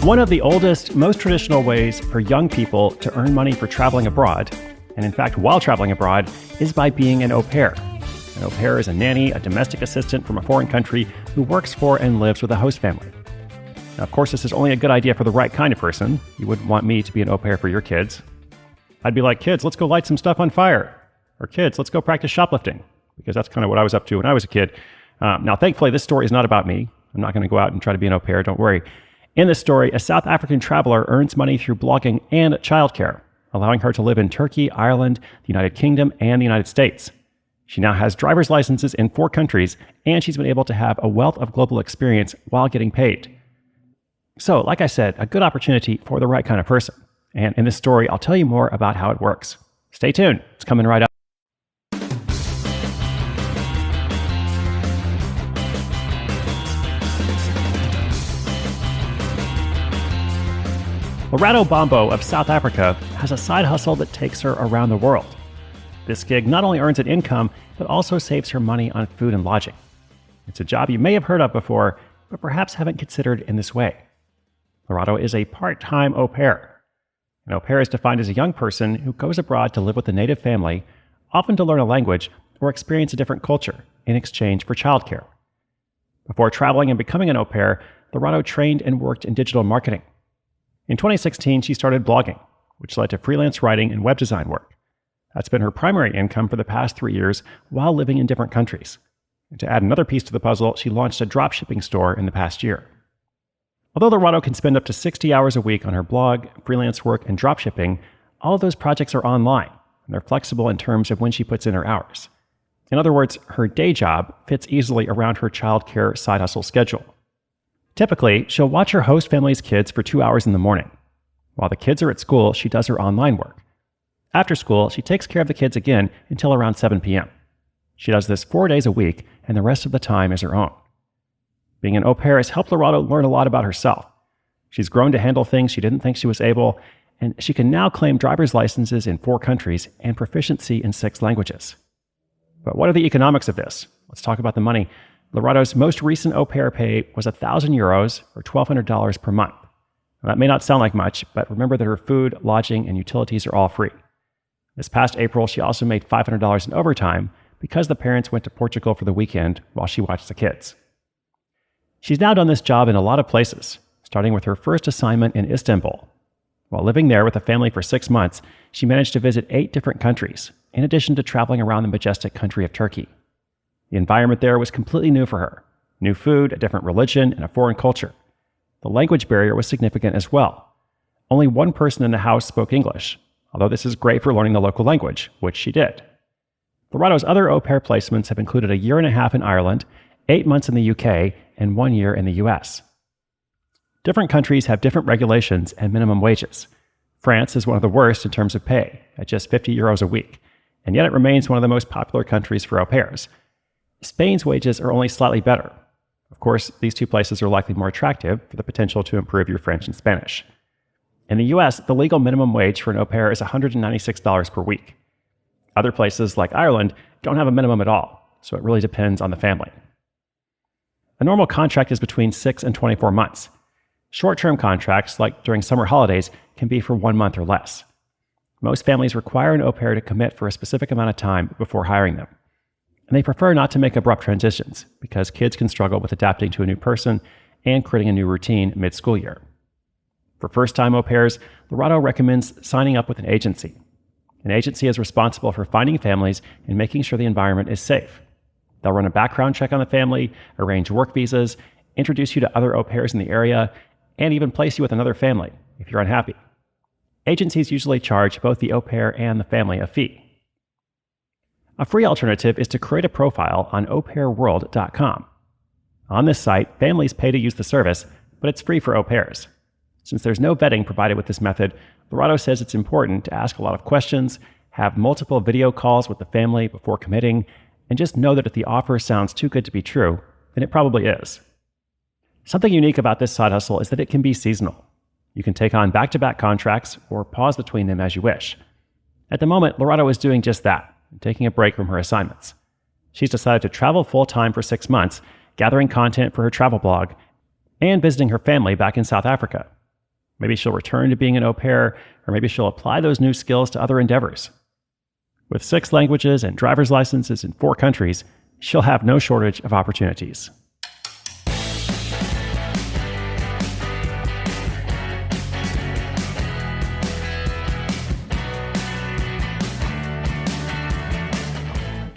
One of the oldest, most traditional ways for young people to earn money for traveling abroad, and in fact while traveling abroad, is by being an au pair. An au pair is a nanny, a domestic assistant from a foreign country who works for and lives with a host family. Now, of course, this is only a good idea for the right kind of person. You wouldn't want me to be an au pair for your kids. I'd be like, kids, let's go light some stuff on fire. Or kids, let's go practice shoplifting. Because that's kind of what I was up to when I was a kid. Now, thankfully, this story is not about me. I'm not going to go out and try to be an au pair, don't worry. In this story, a South African traveler earns money through blogging and childcare, allowing her to live in Turkey, Ireland, the United Kingdom, and the United States. She now has driver's licenses in 4 countries, and she's been able to have a wealth of global experience while getting paid. So, like I said, a good opportunity for the right kind of person. And in this story, I'll tell you more about how it works. Stay tuned. It's coming right up. Lerato Bombo of South Africa has a side hustle that takes her around the world. This gig not only earns an income, but also saves her money on food and lodging. It's a job you may have heard of before, but perhaps haven't considered in this way. Lerato is a part-time au pair. An au pair is defined as a young person who goes abroad to live with a native family, often to learn a language or experience a different culture in exchange for childcare. Before traveling and becoming an au pair, Lerato trained and worked in digital marketing. In 2016, she started blogging, which led to freelance writing and web design work. That's been her primary income for the past 3 years while living in different countries. And to add another piece to the puzzle, she launched a dropshipping store in the past year. Although Lerato can spend up to 60 hours a week on her blog, freelance work, and dropshipping, all of those projects are online, and they're flexible in terms of when she puts in her hours. In other words, her day job fits easily around her childcare side hustle schedule. Typically, she'll watch her host family's kids for 2 hours in the morning. While the kids are at school, she does her online work. After school, she takes care of the kids again until around 7 p.m. She does this 4 days a week, and the rest of the time is her own. Being an au pair has helped Lerato learn a lot about herself. She's grown to handle things she didn't think she was able, and she can now claim driver's licenses in 4 countries and proficiency in 6 languages. But what are the economics of this? Let's talk about the money. Lerato's most recent au pair pay was €1,000 or $1,200 per month. Now, that may not sound like much, but remember that her food, lodging, and utilities are all free. This past April, she also made $500 in overtime because the parents went to Portugal for the weekend while she watched the kids. She's now done this job in a lot of places, starting with her first assignment in Istanbul. While living there with a family for 6 months, she managed to visit 8 different countries, in addition to traveling around the majestic country of Turkey. The environment there was completely new for her. New food, a different religion, and a foreign culture. The language barrier was significant as well. Only one person in the house spoke English, although this is great for learning the local language, which she did. Lerato's other au pair placements have included a 1.5 years in Ireland, 8 months in the UK, and 1 year in the US. Different countries have different regulations and minimum wages. France is one of the worst in terms of pay, at just €50 a week, and yet it remains one of the most popular countries for au pairs. Spain's wages are only slightly better. Of course, these 2 places are likely more attractive for the potential to improve your French and Spanish. In the US, the legal minimum wage for an au pair is $196 per week. Other places, like Ireland, don't have a minimum at all, so it really depends on the family. A normal contract is between 6 and 24 months. Short-term contracts, like during summer holidays, can be for 1 month or less. Most families require an au pair to commit for a specific amount of time before hiring them. And they prefer not to make abrupt transitions because kids can struggle with adapting to a new person and creating a new routine mid-school year. For first-time au pairs, Lerato recommends signing up with an agency. An agency is responsible for finding families and making sure the environment is safe. They'll run a background check on the family, arrange work visas, introduce you to other au pairs in the area, and even place you with another family if you're unhappy. Agencies usually charge both the au pair and the family a fee. A free alternative is to create a profile on aupairworld.com. On this site, families pay to use the service, but it's free for au pairs. Since there's no vetting provided with this method, Lerato says it's important to ask a lot of questions, have multiple video calls with the family before committing, and just know that if the offer sounds too good to be true, then it probably is. Something unique about this side hustle is that it can be seasonal. You can take on back-to-back contracts or pause between them as you wish. At the moment, Lerato is doing just that, taking a break from her assignments. She's decided to travel full-time for 6 months, gathering content for her travel blog, and visiting her family back in South Africa. Maybe she'll return to being an au pair, or maybe she'll apply those new skills to other endeavors. With 6 languages and driver's licenses in 4 countries, she'll have no shortage of opportunities.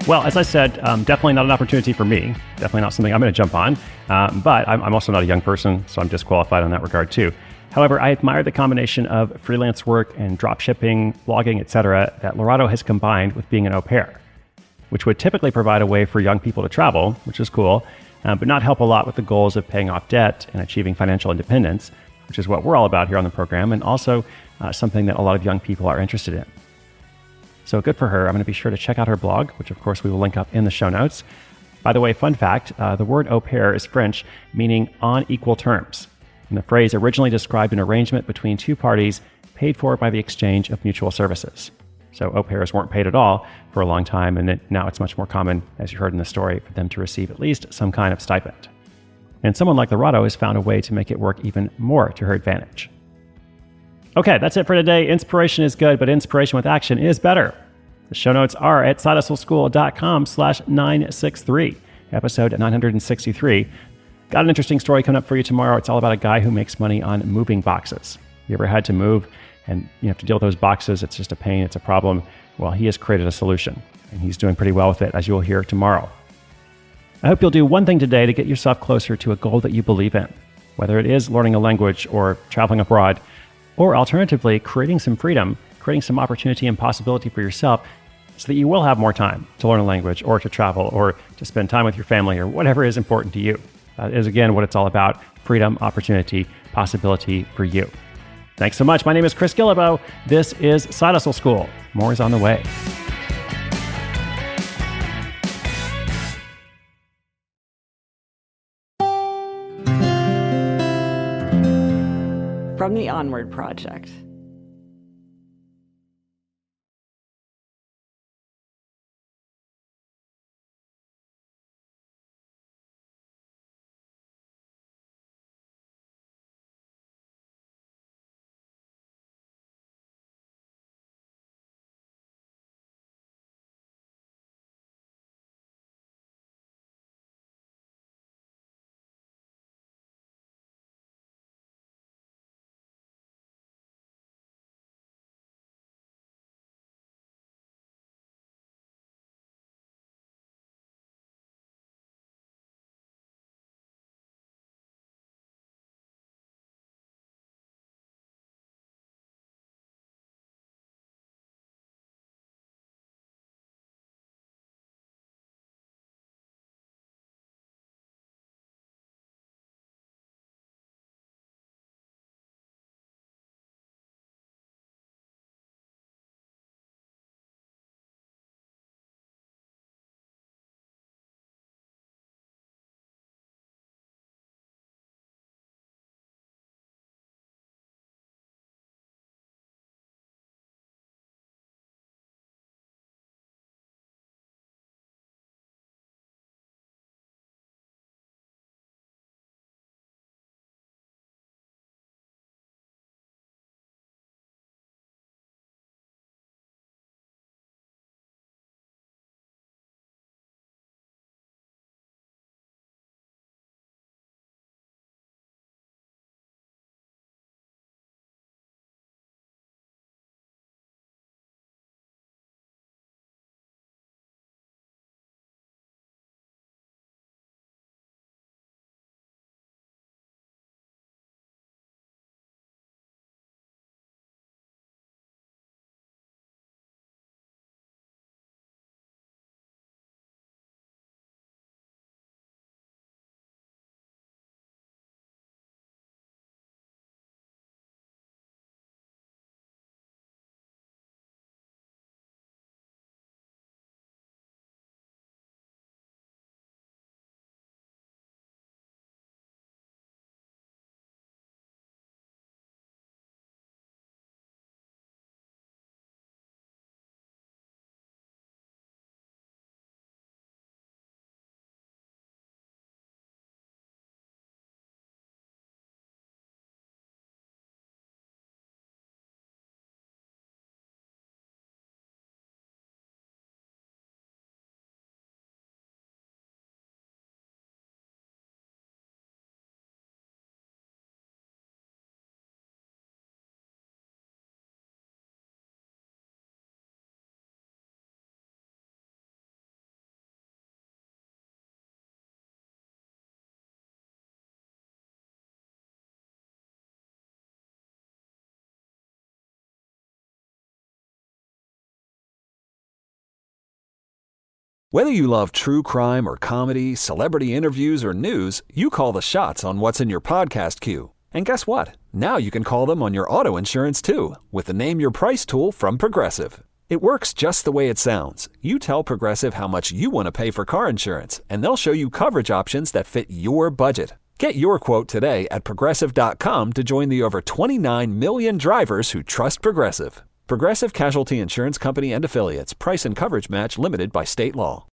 Well, as I said, definitely not an opportunity for me. Definitely not something I'm going to jump on. But I'm also not a young person, so I'm disqualified in that regard too. However, I admire the combination of freelance work and drop shipping, blogging, etc. that Lerato has combined with being an au pair, which would typically provide a way for young people to travel, which is cool, but not help a lot with the goals of paying off debt and achieving financial independence, which is what we're all about here on the program, and also something that a lot of young people are interested in. So good for her. I'm going to be sure to check out her blog, which of course we will link up in the show notes. By the way, fun fact, the word au pair is French, meaning on equal terms. And the phrase originally described an arrangement between 2 parties paid for by the exchange of mutual services. So au pairs weren't paid at all for a long time, and now it's much more common, as you heard in the story, for them to receive at least some kind of stipend. And someone like Lerato has found a way to make it work even more to her advantage. Okay, that's it for today. Inspiration is good, but inspiration with action is better. The show notes are at sidehustleschool.com/963, episode 963. Got an interesting story coming up for you tomorrow. It's all about a guy who makes money on moving boxes. You ever had to move and you have to deal with those boxes? It's just a pain. It's a problem. Well, he has created a solution, and he's doing pretty well with it, as you will hear tomorrow. I hope you'll do one thing today to get yourself closer to a goal that you believe in, whether it is learning a language or traveling abroad, or alternatively, creating some freedom, creating some opportunity and possibility for yourself so that you will have more time to learn a language or to travel or to spend time with your family or whatever is important to you. That is, again, what it's all about: freedom, opportunity, possibility for you. Thanks so much. My name is Chris Guillebeau. This is Side Hustle School. More is on the way. From the Onward Project. Whether you love true crime or comedy, celebrity interviews or news, you call the shots on what's in your podcast queue. And guess what? Now you can call them on your auto insurance too, with the Name Your Price tool from Progressive. It works just the way it sounds. You tell Progressive how much you want to pay for car insurance, and they'll show you coverage options that fit your budget. Get your quote today at Progressive.com to join the over 29 million drivers who trust Progressive. Progressive Casualty Insurance Company and Affiliates. Price and coverage match limited by state law.